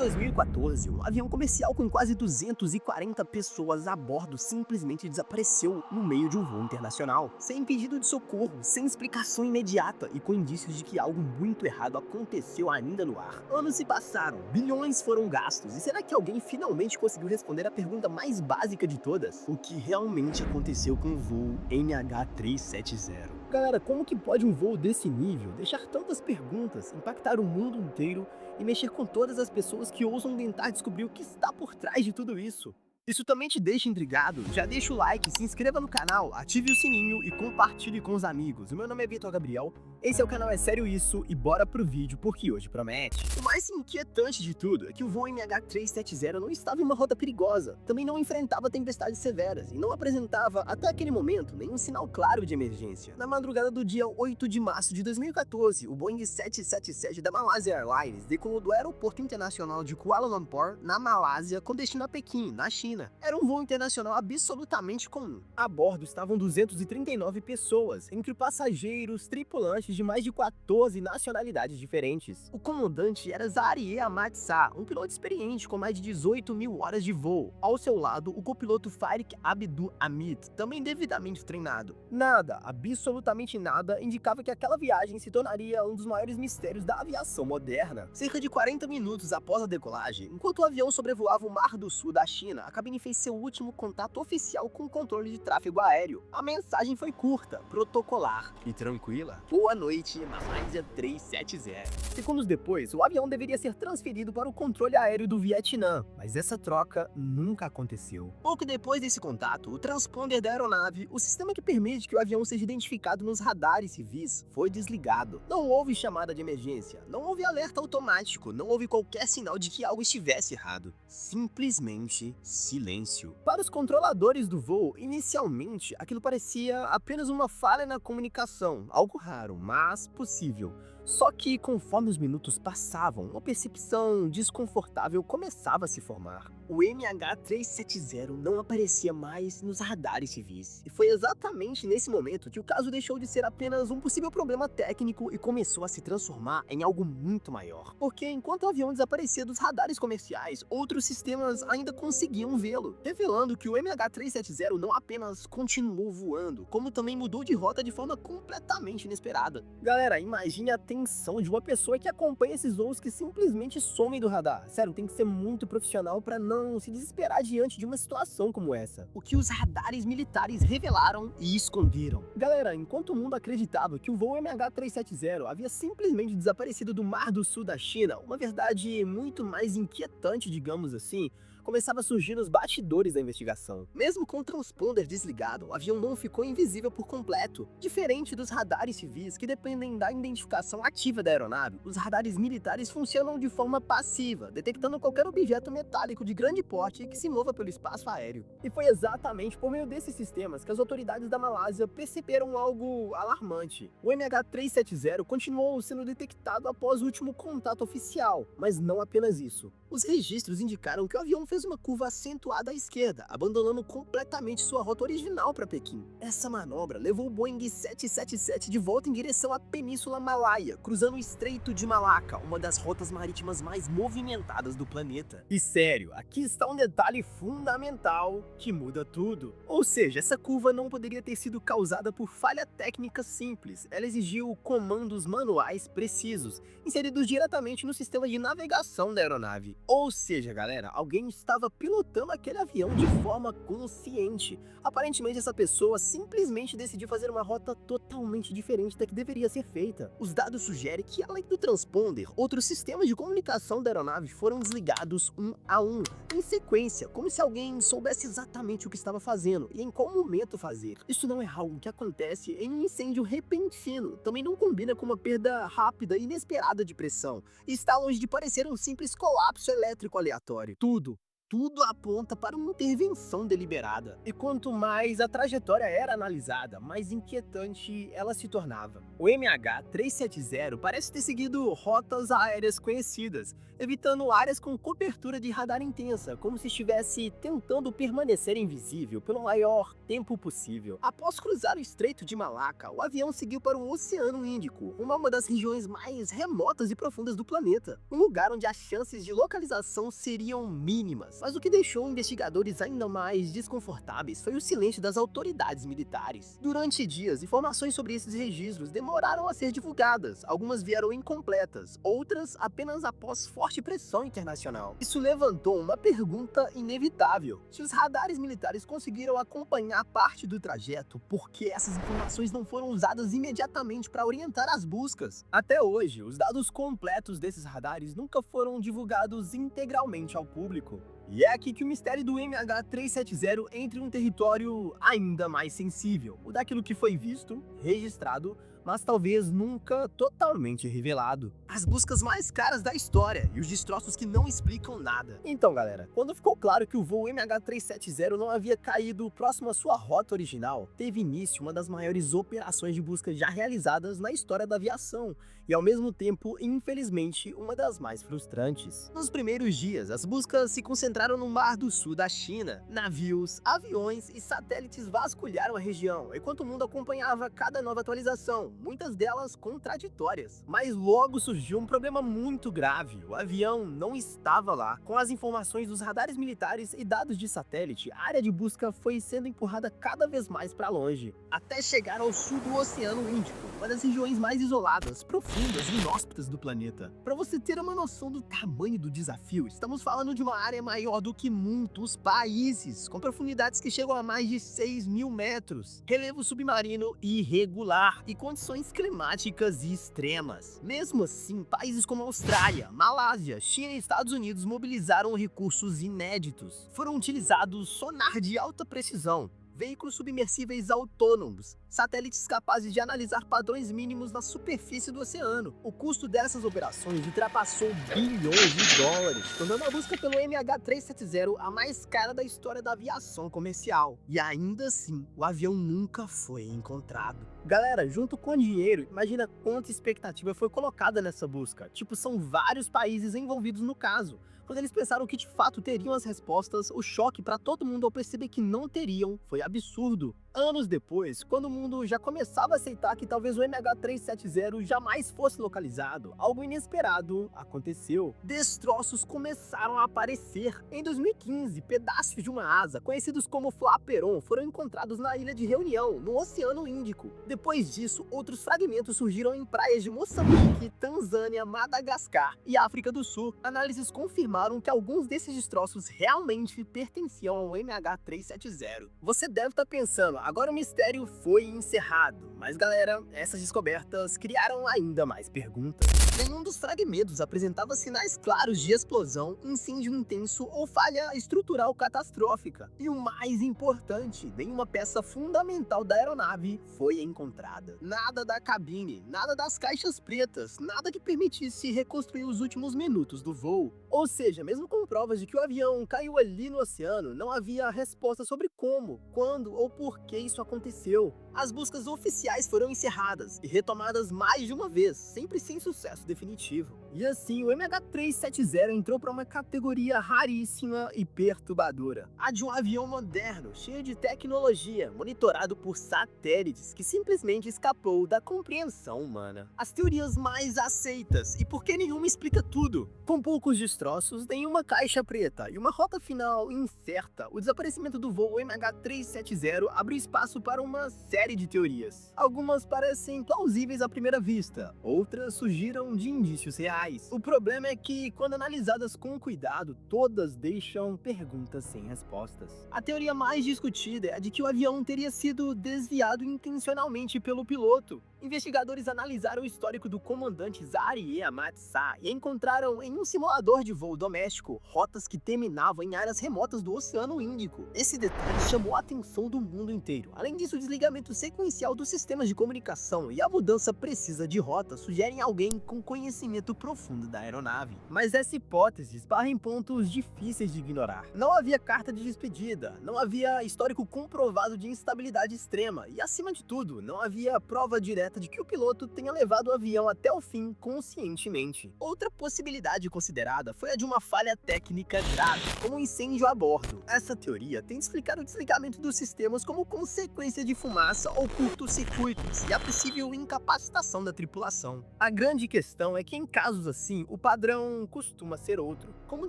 2014, um avião comercial com quase 240 pessoas a bordo simplesmente desapareceu no meio de um voo internacional, sem pedido de socorro, sem explicação imediata e com indícios de que algo muito errado aconteceu ainda no ar. Anos se passaram, bilhões foram gastos, e será que alguém finalmente conseguiu responder a pergunta mais básica de todas? O que realmente aconteceu com o voo NH370? Galera, como que pode um voo desse nível deixar tantas perguntas, impactar o mundo inteiro e mexer com todas as pessoas que ousam tentar descobrir o que está por trás de tudo isso? Isso também te deixa intrigado? Já deixa o like, se inscreva no canal, ative o sininho e compartilhe com os amigos. O meu nome é Vitor Gabriel, esse é o canal É Sério Isso e bora pro vídeo porque hoje promete. O mais inquietante de tudo é que o voo MH370 não estava em uma rota perigosa, também não enfrentava tempestades severas e não apresentava, até aquele momento, nenhum sinal claro de emergência. Na madrugada do dia 8 de março de 2014, o Boeing 777 da Malaysia Airlines decolou do Aeroporto Internacional de Kuala Lumpur, na Malásia, com destino a Pequim, na China. Era um voo internacional absolutamente comum. A bordo estavam 239 pessoas, entre passageiros, tripulantes de mais de 14 nacionalidades diferentes. O comandante era Zaharie Ahmad Shah, um piloto experiente com mais de 18 mil horas de voo. Ao seu lado, o copiloto Farik Abdul Hamid, também devidamente treinado. Nada, absolutamente nada, indicava que aquela viagem se tornaria um dos maiores mistérios da aviação moderna. Cerca de 40 minutos após a decolagem, enquanto o avião sobrevoava o Mar do Sul da China, a cabine fez seu último contato oficial com o controle de tráfego aéreo. A mensagem foi curta, protocolar e tranquila. Boa noite, Malaysia 370. Segundos depois, o avião deveria ser transferido para o controle aéreo do Vietnã, mas essa troca nunca aconteceu. Pouco depois desse contato, o transponder da aeronave, o sistema que permite que o avião seja identificado nos radares civis, foi desligado. Não houve chamada de emergência, não houve alerta automático, não houve qualquer sinal de que algo estivesse errado. Simplesmente silêncio. Para os controladores do voo, inicialmente, aquilo parecia apenas uma falha na comunicação, algo raro, mas possível. Só que, conforme os minutos passavam, uma percepção desconfortável começava a se formar. O MH370 não aparecia mais nos radares civis. E foi exatamente nesse momento que o caso deixou de ser apenas um possível problema técnico e começou a se transformar em algo muito maior. Porque enquanto o avião desaparecia dos radares comerciais, outros sistemas ainda conseguiam vê-lo, revelando que o MH370 não apenas continuou voando, como também mudou de rota de forma completamente inesperada. Galera, imagine a tensão de uma pessoa que acompanha esses voos que simplesmente somem do radar. Sério, tem que ser muito profissional para não se desesperar diante de uma situação como essa. O que os radares militares revelaram e esconderam. Galera, enquanto o mundo acreditava que o voo MH370 havia simplesmente desaparecido do Mar do Sul da China, uma verdade muito mais inquietante, digamos assim, começava a surgir nos bastidores da investigação. Mesmo com o transponder desligado, o avião não ficou invisível por completo. Diferente dos radares civis, que dependem da identificação ativa da aeronave, os radares militares funcionam de forma passiva, detectando qualquer objeto metálico de grande porte que se mova pelo espaço aéreo. E foi exatamente por meio desses sistemas que as autoridades da Malásia perceberam algo alarmante. O MH370 continuou sendo detectado após o último contato oficial, mas não apenas isso. Os registros indicaram que o avião fez uma curva acentuada à esquerda, abandonando completamente sua rota original para Pequim. Essa manobra levou o Boeing 777 de volta em direção à Península Malaia, cruzando o Estreito de Malacca, uma das rotas marítimas mais movimentadas do planeta. E sério, aqui está um detalhe fundamental que muda tudo. Ou seja, essa curva não poderia ter sido causada por falha técnica simples, ela exigiu comandos manuais precisos, inseridos diretamente no sistema de navegação da aeronave. Ou seja, galera, alguém estava pilotando aquele avião de forma consciente. Aparentemente essa pessoa simplesmente decidiu fazer uma rota totalmente diferente da que deveria ser feita. Os dados sugerem que, além do transponder, outros sistemas de comunicação da aeronave foram desligados um a um, em sequência, como se alguém soubesse exatamente o que estava fazendo e em qual momento fazer. Isso não é algo que acontece em um incêndio repentino, também não combina com uma perda rápida e inesperada de pressão, e está longe de parecer um simples colapso elétrico aleatório. Tudo tudo aponta para uma intervenção deliberada. E quanto mais a trajetória era analisada, mais inquietante ela se tornava. O MH370 parece ter seguido rotas aéreas conhecidas, evitando áreas com cobertura de radar intensa, como se estivesse tentando permanecer invisível pelo maior tempo possível. Após cruzar o Estreito de Malaca, o avião seguiu para o Oceano Índico, uma das regiões mais remotas e profundas do planeta, um lugar onde as chances de localização seriam mínimas. Mas o que deixou investigadores ainda mais desconfortáveis foi o silêncio das autoridades militares. Durante dias, informações sobre esses registros demoraram a ser divulgadas, algumas vieram incompletas, outras apenas após forte pressão internacional. Isso levantou uma pergunta inevitável: se os radares militares conseguiram acompanhar parte do trajeto, por que essas informações não foram usadas imediatamente para orientar as buscas? Até hoje, os dados completos desses radares nunca foram divulgados integralmente ao público. E é aqui que o mistério do MH370 entra em um território ainda mais sensível, o daquilo que foi visto, registrado, mas talvez nunca totalmente revelado. As buscas mais caras da história e os destroços que não explicam nada. Então, galera, quando ficou claro que o voo MH370 não havia caído próximo à sua rota original, teve início uma das maiores operações de busca já realizadas na história da aviação e, ao mesmo tempo, infelizmente, uma das mais frustrantes. Nos primeiros dias, as buscas se concentraram no Mar do Sul da China. Navios, aviões e satélites vasculharam a região, enquanto o mundo acompanhava cada nova atualização, muitas delas contraditórias. Mas logo surgiu um problema muito grave: o avião não estava lá. Com as informações dos radares militares e dados de satélite, a área de busca foi sendo empurrada cada vez mais para longe, até chegar ao sul do Oceano Índico, uma das regiões mais isoladas, profundas e inóspitas do planeta. Para você ter uma noção do tamanho do desafio, estamos falando de uma área maior do que muitos países, com profundidades que chegam a mais de 6.000 metros, relevo submarino irregular e condições climáticas extremas. Mesmo assim, países como Austrália, Malásia, China e Estados Unidos mobilizaram recursos inéditos. Foram utilizados sonar de alta precisão, veículos submersíveis autônomos, satélites capazes de analisar padrões mínimos na superfície do oceano. O custo dessas operações ultrapassou bilhões de dólares, tornando a busca pelo MH370 a mais cara da história da aviação comercial. E ainda assim, o avião nunca foi encontrado. Galera, junto com o dinheiro, imagina quanta expectativa foi colocada nessa busca. Tipo, são vários países envolvidos no caso. Quando eles pensaram que de fato teriam as respostas, o choque para todo mundo ao perceber que não teriam foi absurdo. Anos depois, quando o mundo já começava a aceitar que talvez o MH370 jamais fosse localizado, algo inesperado aconteceu. Destroços começaram a aparecer. Em 2015, pedaços de uma asa, conhecidos como flaperon, foram encontrados na ilha de Reunião, no Oceano Índico. Depois disso, outros fragmentos surgiram em praias de Moçambique, Tanzânia, Madagascar e África do Sul. Análises confirmaram que alguns desses destroços realmente pertenciam ao MH370. Você deve estar pensando: agora o mistério foi encerrado. Mas galera, essas descobertas criaram ainda mais perguntas. Nenhum dos fragmentos apresentava sinais claros de explosão, incêndio intenso ou falha estrutural catastrófica. E o mais importante, nenhuma peça fundamental da aeronave foi encontrada. Nada da cabine, nada das caixas pretas, nada que permitisse reconstruir os últimos minutos do voo. Ou seja, mesmo com provas de que o avião caiu ali no oceano, não havia resposta sobre como, quando ou por que isso aconteceu. As buscas oficiais foram encerradas e retomadas mais de uma vez, sempre sem sucesso definitivo. E assim, o MH370 entrou para uma categoria raríssima e perturbadora: a de um avião moderno, cheio de tecnologia, monitorado por satélites, que simplesmente escapou da compreensão humana. As teorias mais aceitas, e porque nenhuma explica tudo: com poucos destroços, nenhuma caixa preta e uma rota final incerta, o desaparecimento do voo MH370 abriu espaço para uma série de teorias. Algumas parecem plausíveis à primeira vista, outras surgiram de indícios reais. O problema é que, quando analisadas com cuidado, todas deixam perguntas sem respostas. A teoria mais discutida é a de que o avião teria sido desviado intencionalmente pelo piloto. Investigadores analisaram o histórico do comandante Zarie Amatsa e encontraram em um simulador de voo doméstico rotas que terminavam em áreas remotas do Oceano Índico. Esse detalhe chamou a atenção do mundo inteiro. Além disso, o desligamento sequencial dos sistemas de comunicação e a mudança precisa de rota sugerem alguém com conhecimento profundo da aeronave. Mas essa hipótese esbarra em pontos difíceis de ignorar. Não havia carta de despedida, não havia histórico comprovado de instabilidade extrema e, acima de tudo, não havia prova direta de que o piloto tenha levado o avião até o fim conscientemente. Outra possibilidade considerada foi a de uma falha técnica grave, como um incêndio a bordo. Essa teoria tenta explicar o desligamento dos sistemas como consequência de fumaça ou curtos-circuitos e a possível incapacitação da tripulação. A grande questão é que em casos assim, o padrão costuma ser outro, como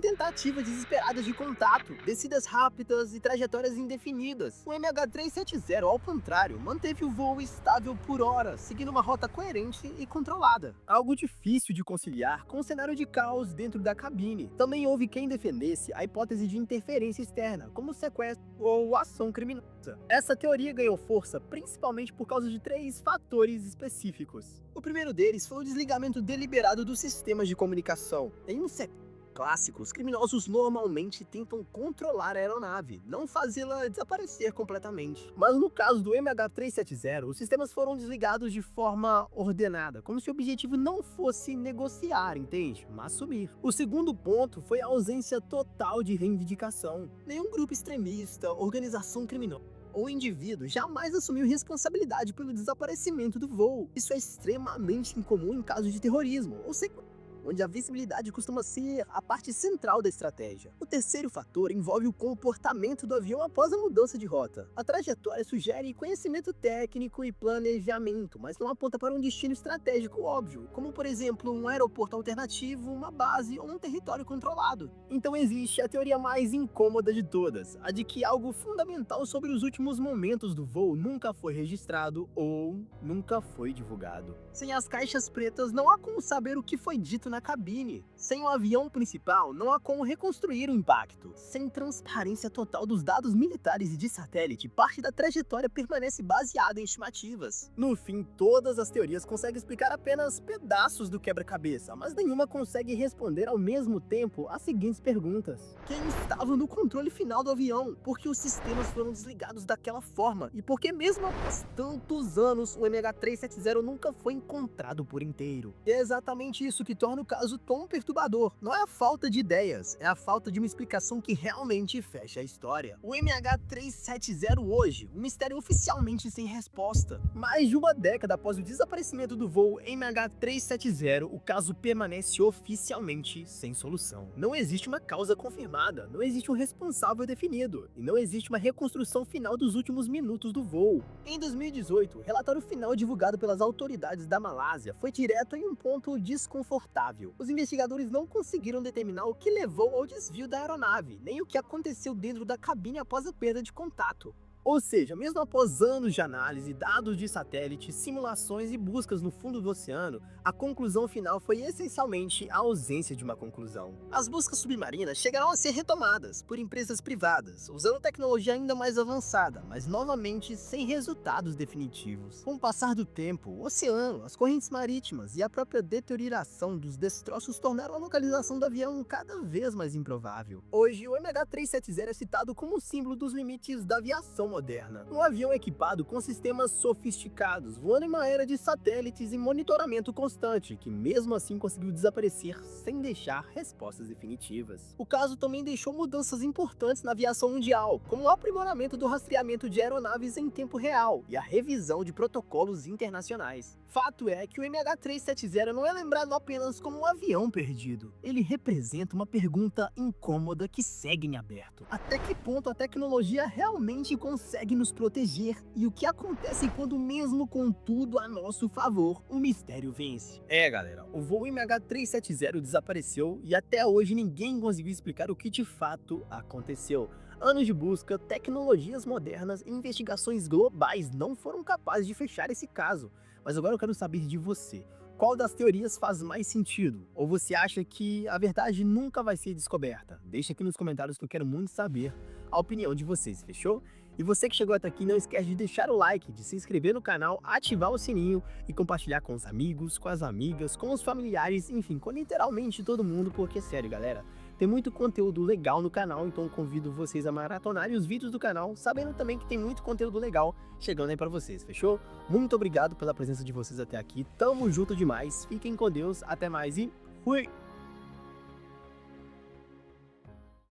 tentativas desesperadas de contato, descidas rápidas e trajetórias indefinidas. O MH370, ao contrário, manteve o voo estável por horas, seguindo uma rota coerente e controlada. Algo difícil de conciliar com um cenário de caos dentro da cabine. Também houve quem defendesse a hipótese de interferência externa, como sequestro ou ação criminosa. Essa teoria ganhou força principalmente por causa de 3 fatores específicos. O primeiro deles foi o desligamento deliberado dos sistemas de comunicação. Em um sequestro clássico, os criminosos normalmente tentam controlar a aeronave, não fazê-la desaparecer completamente. Mas no caso do MH370, os sistemas foram desligados de forma ordenada, como se o objetivo não fosse negociar, entende? Mas subir. O segundo ponto foi a ausência total de reivindicação. Nenhum grupo extremista, organização criminosa ou indivíduo jamais assumiu responsabilidade pelo desaparecimento do voo. Isso é extremamente incomum em casos de terrorismo, ou sequestro, onde a visibilidade costuma ser a parte central da estratégia. O terceiro fator envolve o comportamento do avião após a mudança de rota. A trajetória sugere conhecimento técnico e planejamento, mas não aponta para um destino estratégico óbvio, como por exemplo um aeroporto alternativo, uma base ou um território controlado. Então existe a teoria mais incômoda de todas, a de que algo fundamental sobre os últimos momentos do voo nunca foi registrado ou nunca foi divulgado. Sem as caixas pretas, não há como saber o que foi dito na cabine. Sem o avião principal, não há como reconstruir o impacto. Sem transparência total dos dados militares e de satélite, parte da trajetória permanece baseada em estimativas. No fim, todas as teorias conseguem explicar apenas pedaços do quebra-cabeça, mas nenhuma consegue responder ao mesmo tempo as seguintes perguntas: quem estava no controle final do avião? Por que os sistemas foram desligados daquela forma? E por que mesmo após tantos anos, o MH370 nunca foi encontrado por inteiro? E é exatamente isso que torna o caso tão perturbador. Não é a falta de ideias, é a falta de uma explicação que realmente fecha a história. O MH370 hoje, um mistério oficialmente sem resposta. Mais de uma década após o desaparecimento do voo MH370, o caso permanece oficialmente sem solução. Não existe uma causa confirmada, não existe um responsável definido, e não existe uma reconstrução final dos últimos minutos do voo. Em 2018, o relatório final divulgado pelas autoridades da Malásia foi direto em um ponto desconfortável. Os investigadores não conseguiram determinar o que levou ao desvio da aeronave, nem o que aconteceu dentro da cabine após a perda de contato. Ou seja, mesmo após anos de análise, dados de satélite, simulações e buscas no fundo do oceano, a conclusão final foi essencialmente a ausência de uma conclusão. As buscas submarinas chegaram a ser retomadas por empresas privadas, usando tecnologia ainda mais avançada, mas novamente sem resultados definitivos. Com o passar do tempo, o oceano, as correntes marítimas e a própria deterioração dos destroços tornaram a localização do avião cada vez mais improvável. Hoje, o MH370 é citado como um símbolo dos limites da aviação moderna. Um avião equipado com sistemas sofisticados, voando em uma era de satélites e monitoramento constante, que mesmo assim conseguiu desaparecer sem deixar respostas definitivas. O caso também deixou mudanças importantes na aviação mundial, como o aprimoramento do rastreamento de aeronaves em tempo real e a revisão de protocolos internacionais. Fato é que o MH370 não é lembrado apenas como um avião perdido. Ele representa uma pergunta incômoda que segue em aberto. Até que ponto a tecnologia realmente consegue nos proteger? E o que acontece quando, mesmo com tudo a nosso favor, o mistério vence? Galera, o voo MH370 desapareceu e até hoje ninguém conseguiu explicar o que de fato aconteceu. Anos de busca, tecnologias modernas e investigações globais não foram capazes de fechar esse caso. Mas agora eu quero saber de você. Qual das teorias faz mais sentido? Ou você acha que a verdade nunca vai ser descoberta? Deixa aqui nos comentários que eu quero muito saber a opinião de vocês, fechou? E você que chegou até aqui, não esquece de deixar o like, de se inscrever no canal, ativar o sininho e compartilhar com os amigos, com as amigas, com os familiares, enfim, com literalmente todo mundo, porque sério, galera, tem muito conteúdo legal no canal, então convido vocês a maratonarem os vídeos do canal, sabendo também que tem muito conteúdo legal chegando aí pra vocês, fechou? Muito obrigado pela presença de vocês até aqui, tamo junto demais, fiquem com Deus, até mais e fui!